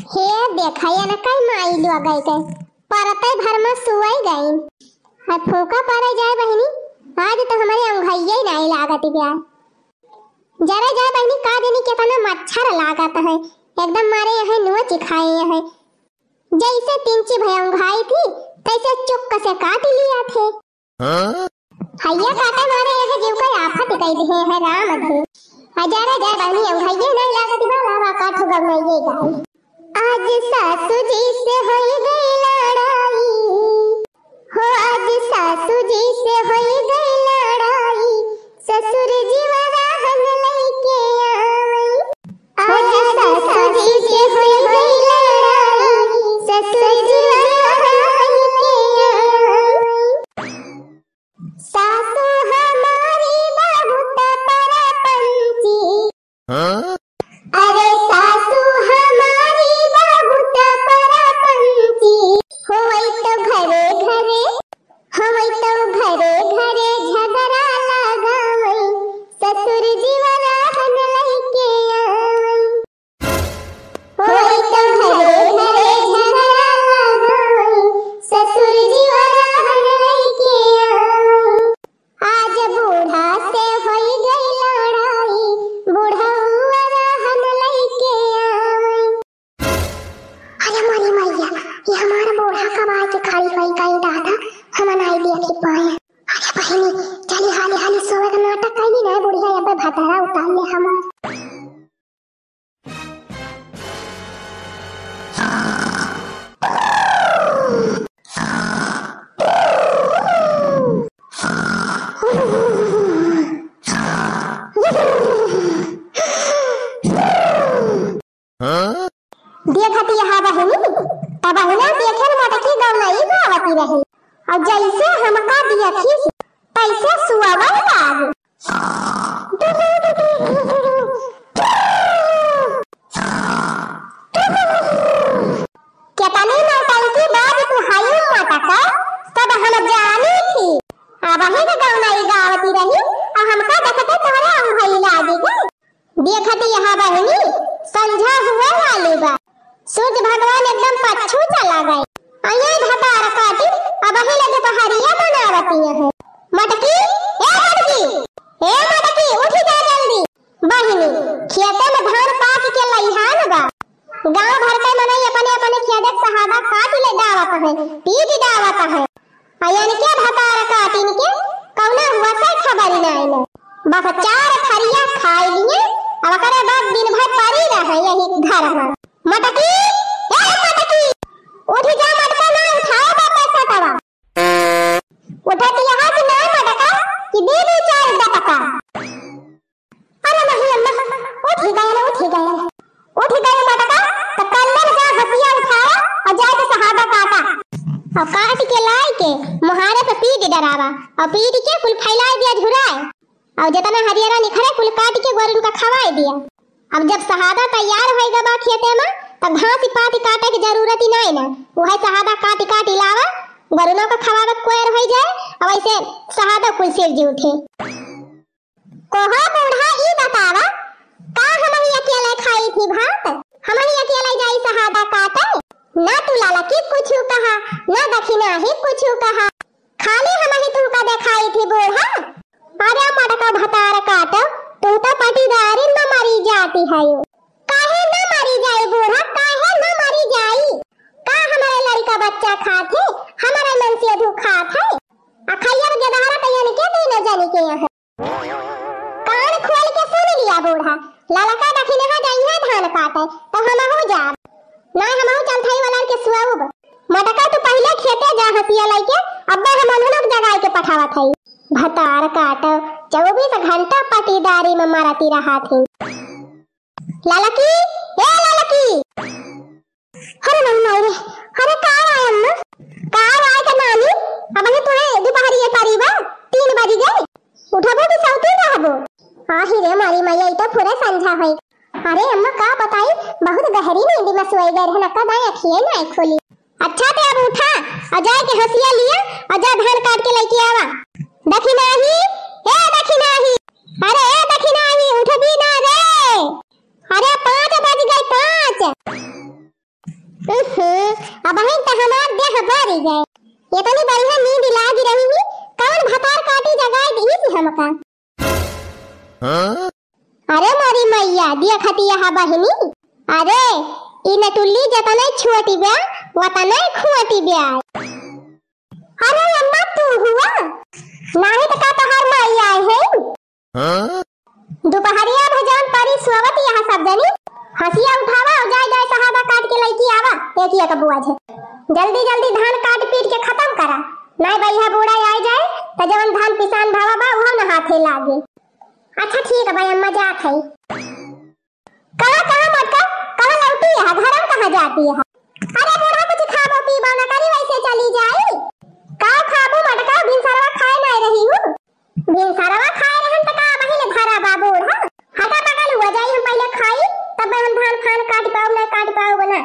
हे देखैया न कई माई लो गई के परतै भर में सुई गई। आ फूका पड़े जाए बहनी, आज तो हमारे अंगैया नहीं लागत बिया। जरा जाए बहनी का देनी के तना मच्छर लागत है, एकदम मारे है नोच खाए है। जैसे तिंची भयंगाई थी कैसे चुप से काट लिया थे। हैया काटे मारे है जीव का आफत कई दे है राम थे। जरा जाए बहनी अंगैया नहीं लागत बा लावा काट गई गाई। आज सासू जी से हो गई लड़ाई, हो आज सासू जी से हो गई लड़ाई, ससुर जी वाला हम लेके आई। आज सासू जी से हो गई लड़ाई, ससुर जी वाला हम लेके आई। सासू हमारी बहुत परपंची, अरे सासू हमारी बहुत परपंची, होई तो घरे घरे, होई तो घरे घरे झगड़ा लगावई, ससुर जी वाला हम लेके आई। होई तो घरे घरे झगड़ा लगावई, ससुर जी वाला हम लेके आई। आज बूढ़ा से होई गई लड़ाई, बूढ़ा वाला हम लेके आई। अरे मरी मैया, ये हमारा बूढ़ा कब आए के खाली खाई कहीं दादा हम नहीं देख पाए। अरे बहनी चली हाली हाली सोवे का नाटक कहीं नहीं, बुढ़िया यहाँ पे भतरा उतार ले हमार। देखती यहाँ बहनी तब ना देखे मटकी गौनई गावती रही, और जैसे हमका दिया थी तैसे सुअवन लाग। केतनी नौटंकी बात तू हाई मटका तब हम जानी थी। अब ही के गौनई गावती रही और हमका देखते तोरे अंगई लागी गई। देखती यहाँ बहनी संझा हुआ वाली बा, सूर्य भगवान एकदम पछू चला गए। आया भतार काटी अब ही लगे पहाड़िया बनावती है। मटकी ए मटकी, ए मटकी उठी जा जल्दी। बहिनी खेते में धान पाक के लइहान बा, गांव भर के मनई अपने अपने खेत सहादा काट ले दावत है, पीट दावत है। आयन के भतार काटिन के कौना हुआ से खबर नहीं ले, बस चार थरिया खाई लिए अब करे बाद दिन भर पड़ी रहे यही घर में। मटकी ए मटकी उठ जा, मटका ना उठाओ बापा सतवा उठती यहाँ से ना मटका कि दे दे चार दपका। अरे नहीं अम्मा उठ गया मटका तो कल्लन जा हसिया उठाओ और जाके सहादा काटा और काट के लाई के मुहारे पे पीट डरावा और पीट के फुल फैला दिया झुराए और जितना हरियरा निखरे फुल काट के गोरन का खवाई दिया। अब जब सहादा तैयार होएगा बा खेते में तब घास पाती काटे की जरूरत ही नहीं ना, वही सहादा काटी काटी लावा गोरनों का खवावे कोयर हो जाए और ऐसे सहादा कुल सिर जी उठे। कोहा बूढ़ा ई बतावा का हम ही अकेले खाई थी भात, हम ही अकेले जाई सहादा काटे, ना तू लाला की कुछ कहा ना दक्षिणा ही कुछ कहा, खाली हम ही तू का दिखाई थी बूढ़ा। अरे मटका भतार काटो तू तो पटीदारी न मरी जाती है यो, काहे न मरी जाए बूढ़ा, काहे न मरी जाई। का हमारे लड़का बच्चा खाते हमारे मन से धू खात है अखैया गदहरा कयन के दिन जाने के है। कान खोल के सुन लिया बूढ़ा, ललका दखिने हा जाई है धान काटे तो हम हो जा ना, हम हो चलथई वाला के सुआब। मटका तू पहले खेते जा हसिया लेके अब्बा हम लोग जगाए के पठावत है। भतार काटो 24 घंटा पटीदारी में मरती रहा थी। ललकी ए ललकी, अरे नहीं रे, अरे कार आए अम्मा, कार आए का नानी, अब ही तुम्हें दोपहर ये करीबा 3 बज गए, उठबो तो सौती रहबो। आही रे मारी मैया तो पूरे संझा होई। अरे अम्मा का बताई बहुत गहरी नींद में सोई गए रहना, कब आई अखिए नहीं खोली। अच्छा ते अब उठा और जाए के हसिया लिया और जा धान काट के लेके आवा। दखिनाही ए दखिनाही, अरे ए दखिनाही उठ भी ना रे, अरे 5 बज गए 5। अब है त हमार देह भरी गए। इतनी बढ़िया नींद लाग रही है, कौन भतार काटी जगाए दी थी हमका। अरे मोरी मैया देखती है बहिनी, अरे इ नटुल्ली जतने छोटी बा वतने खुआटी बा। अरे अम्मा तू हुआ नहीं तो का तोहर मैया है। दोपहरिया भजन परी सोवत यहाँ सब जनी हंसिया उठावा और जाए जाए सहाबा काट के लईकी आवा एक ही का बुआ है। जल्दी जल्दी धान काट पीट के खत्म करा, नहीं भैया बूढ़ा आ जाए तो जवन धान पिसान भावा बा वहां न हाथे लागे। अच्छा ठीक है भाई अम्मा जात है। कहां मटका कहां लौटी है, घर में कहां जाती है। अरे बूढ़ा कुछ खाबो पीबो न करी वैसे चली जाए। का खाबो मटका भिनसरवा खाए नहीं रही हूं। भिनसरवा खाए रहन त का बहिन भरा बा बूढ़ा हटा पकल हुआ जाई हम पहले खाई तब हम धान फान काट पाऊ ना काट पाऊ बना।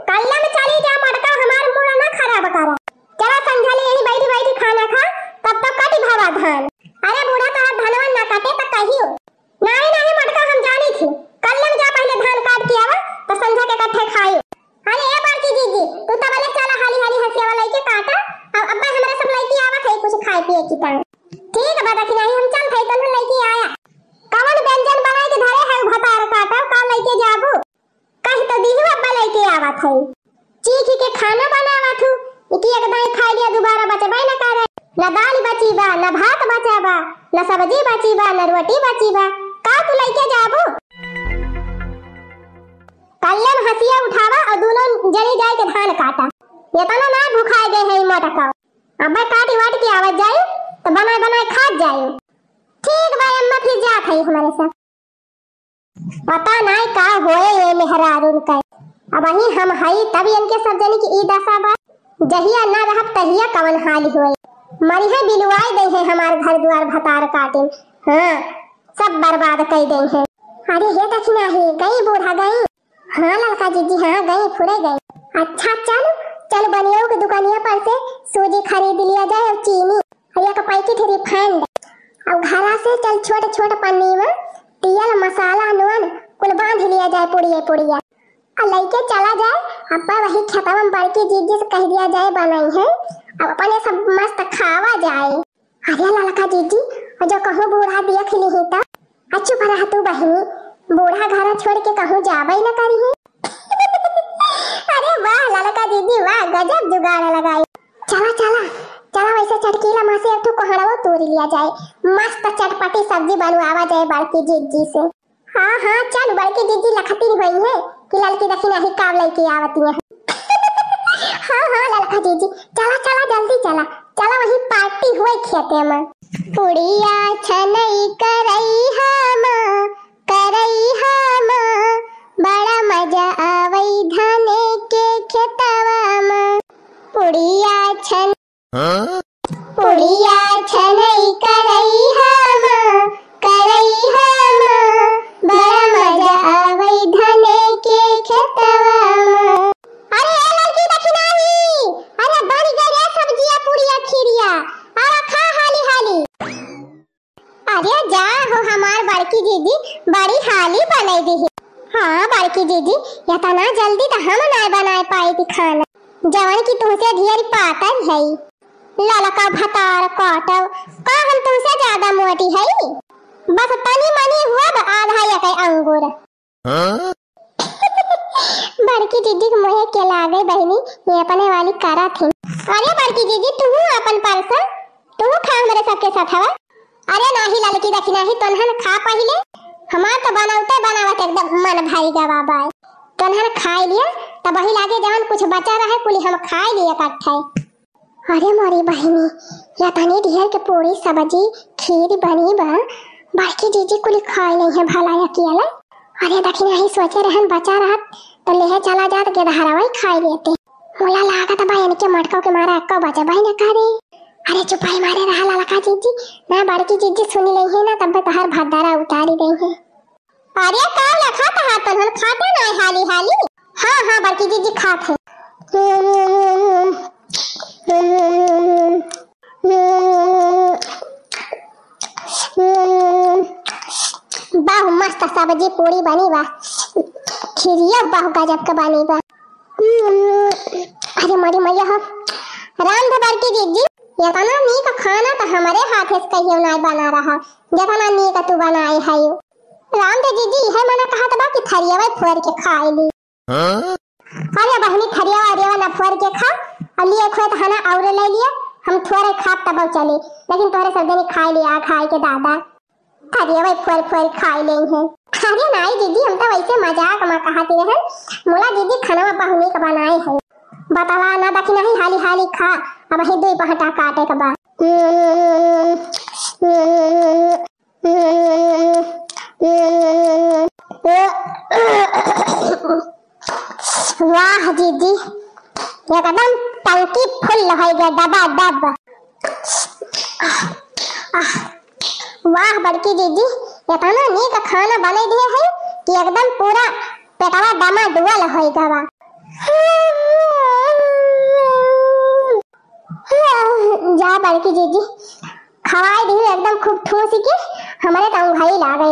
कल्ला में चली जा मटका हमार मुंह ना खराब करा। चला संझाली यही बैठी बैठी खाना खा तब तक काटी भावा धान। अरे बूढ़ा का धनवा ना काटे त कहियो नहीं मटका हम जानी थी। कल्ला में जा पहले धान काट के आवा तो संझा के इकट्ठे खाई। अरे ए बड़की जीजी तू तो बोले चला हाली हाली हंसिया वाला के काटा अब अब्बा हमरा सब लइकी आवा थे कुछ खाए पिए की टाइम। ठीक है बता कि नहीं हम चल थे तन लइकी आया। कवन व्यंजन बनाए के धरे है भतार काटा का लइके जाबू कहीं तो दीहु अब्बा लइके आवा थे। चीखी के खाना बनावा थू इकी एक दाई खाई लिया दोबारा बचबे न करे। न दाल बची बा न भात बचा बा न सब्जी बची बा न रोटी बची बा का तू लइके जाबू। कल्ले में हंसिया उठावा और दोनों जनी जाए के धान काटा। ये तना ना भूखाए गए है मटका अब्बा काटी वाट के आवाज जाए तो बनाए खा जाए। ठीक भाई अम्मा फिर जात है हमारे साथ। पता नहीं का होए ये मेहरारून का अब वही हम हई तभी इनके सब जनी की ई दशा बा। जहिया ना रहत तहिया कवन हाल होए मरी है बिलवाई दे है हमार घर द्वार भतार काटे। हां सब बर्बाद कर दे है। अरे हे दक्षिणा ही गई बूढ़ा गई। हां लड़का जीजी हां गई फुरे गई। अच्छा चल बनियों की दुकानिया पर से सूजी खरीद लिया जाए और चीनी और एक पैकेट रिफाइंड और घरा से चल छोटे पन्नी में तेल मसाला नून कुल बांध लिया जाए पुड़िया और लेके चला जाए। अब्बा वही खेतवा में बड़की जीजी से कह दिया जाए बनाई है अब अपने सब मस्त खावा जाए। अरे लड़का जीजी और जो कहूँ बूढ़ा देख ली ही तो अच्छू पर रह तू बहिनी बूढ़ा घर छोड़ के कहूँ जावे न करी है। अरे वाह लड़का दीदी वाह गजब जुगाड़ लगाई। चला वैसे चटकीला मां से एक तो कोहड़ाओ तोड़ लिया जाए मस्त चटपटी सब्जी बनवावा जाए बड़की जीजी से। हां चल बड़की जीजी लखती हुई है कि लड़की दक्षिणा ही काव लेके आवती है। हां लड़का जीजी चला जल्दी चला वही पार्टी हुई खेते में। पुड़िया छनई करई हम बड़ा मजा आवई धाने के खेतवा में। पुड़िया छनई करई हम बड़ा मजा आवई धाने के खेतवा में। अरे ए लड़की दक्षिणा ही अरे बन गए सब्जियां पुड़िया खीरिया और खा हाली। अरे जा हो हमार बड़की दीदी बड़ी हाली बनाई दी। हाँ बड़की दीदी इतना जल्दी तो हम नहीं बना पाई थी खाना जवन की तुमसे ढेर पातर है। ललका भतार काटव का हम तुमसे ज्यादा मोटी है बस तनी मनी हुआ आधा एक अंगूर। बड़की दीदी के मुंह के लागे बहनी ये अपने वाली करा थी। अरे बड़की दीदी तू अपन परसा तू खा मेरे सबके साथ हवा। अरे नाही ललकी दक्षिणा ही तोहन खा पहले हमार तो बनावत एकदम मन भाई गवा बाय तोहन खाई लिया तब वही लागे जवन कुछ बचा रहे कुली हम खाई लिए इकट्ठे। अरे मोरी बहनी या तनी ढेर के पूरी सब्जी खीर बनी बा बड़की जीजी कुली खाई नहीं है भला अकेला। अरे दक्षिणा ही सोचे रहन बचा रहत तो लेहे चला जात के धारावाई खाई लेते। मोला लागत बा इनके मटकों के मारा एक्को बचे भाई न करे। अरे चुपाई मारे रहा लड़का जीजी ना बड़की जीजी सुनी नहीं है ना तब तक हर भदारा उतारी गई है। अरे का लखा था तो हम खाते ना हाली। हां बड़की जीजी खाते। बहु मस्त सब्जी पूरी बनी बा खीरिया बहु गजब के बनी बा। अरे मरी मैया हो राम धबर की जीजी इतना नी का खाना तो हमारे हाथ से कहियो नहीं बना रहा जितना नी का तू बनाए है यो राम दे जीजी है मना कहा था कि थरियावा फोड़ के खाए ली अरे बहनी थरियावा अरे वाला फोड़ के खा और लिए खोए तो हना और ले लिया हम थोड़े खा तब चले लेकिन तोरे सब दिन खाए लिया खाए के दादा थरियावा फोड़ फोड़ खाए ले हैं अरे नहीं जीजी हम तो वैसे मजाक में कहती रहे मोला जीजी खाना में पहुनी का बनाए है बतावा ना बाकी नहीं हाली हाली खा अब ही दो पहटा काटे के बाद वाह जीजी एकदम टंकी फुल हो गया दबा दब वाह बड़की जीजी इतना नीक खाना बना दिए है कि एकदम पूरा पेटवा डमा डुअल हो गवा जा बड़की जीजी खवाई दी एकदम खूब ठूस के हमारे तो भाई लागे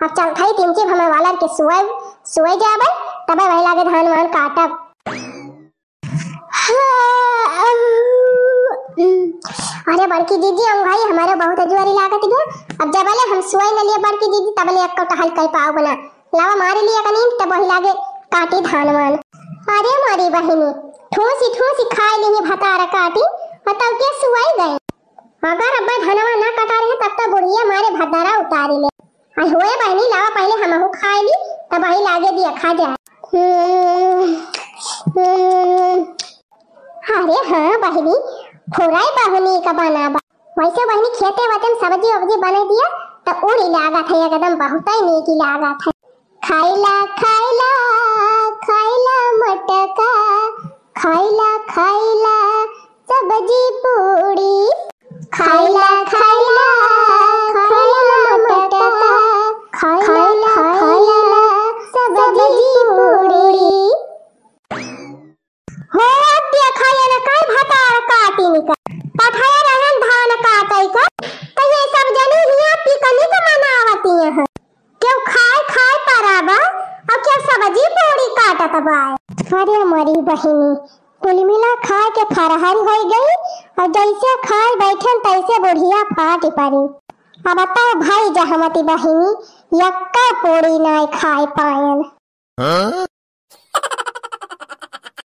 अब चल खाई तीन चीज हमें वाला के सुए जाबे तबे वही लागे धान वान काटब अरे बड़की जीजी हम भाई हमारे बहुत अजवारी लागत है अब जब वाले हम सुए न लिए बड़की जीजी तब ले एक टहल कर पाओ बना लावा मारे लिए कनी तब वही लागे काटी धान वान अरे मारी बहनी ठूसी खाई ली भतारा काटी और तब के सुई गए अगर अब्बा धनवा ना कटा रहे तब तो बुढ़िया मारे भतारा उतारी ले आई होए बहनी लावा पहले हमहु खाई ली तब वही लागे दिया खा जाए अरे हाँ बहनी फुराई बहनी का बनाबा वैसे बहनी खेते वतन सब्जी वब्जी बना दिया तो उड़ी लागत है एकदम बहुत ही नीकी लागत है खाइला खाइला खाइला मटका खाइला खाइला सब्जी पूड़ी खाइला खाइला खाइला मटका खाइला खाइला सब्जी पूड़ी हो दिया खाया ना काय भातार काटी निका पठाया रहन धान काटई का तो ये सब जनी हिया पिकनी के मनावती है क्यों खाए पराबा अब क्या सब्जी पूड़ी काटत बाय अरे हमारी बहिनी कुल मिला खा के फरहरी हो गई और जैसे खाए बैठन तैसे बुढ़िया फाट पड़ी अब बताओ भाई जहमती बहिनी यक्का पूड़ी नहीं खाए पायन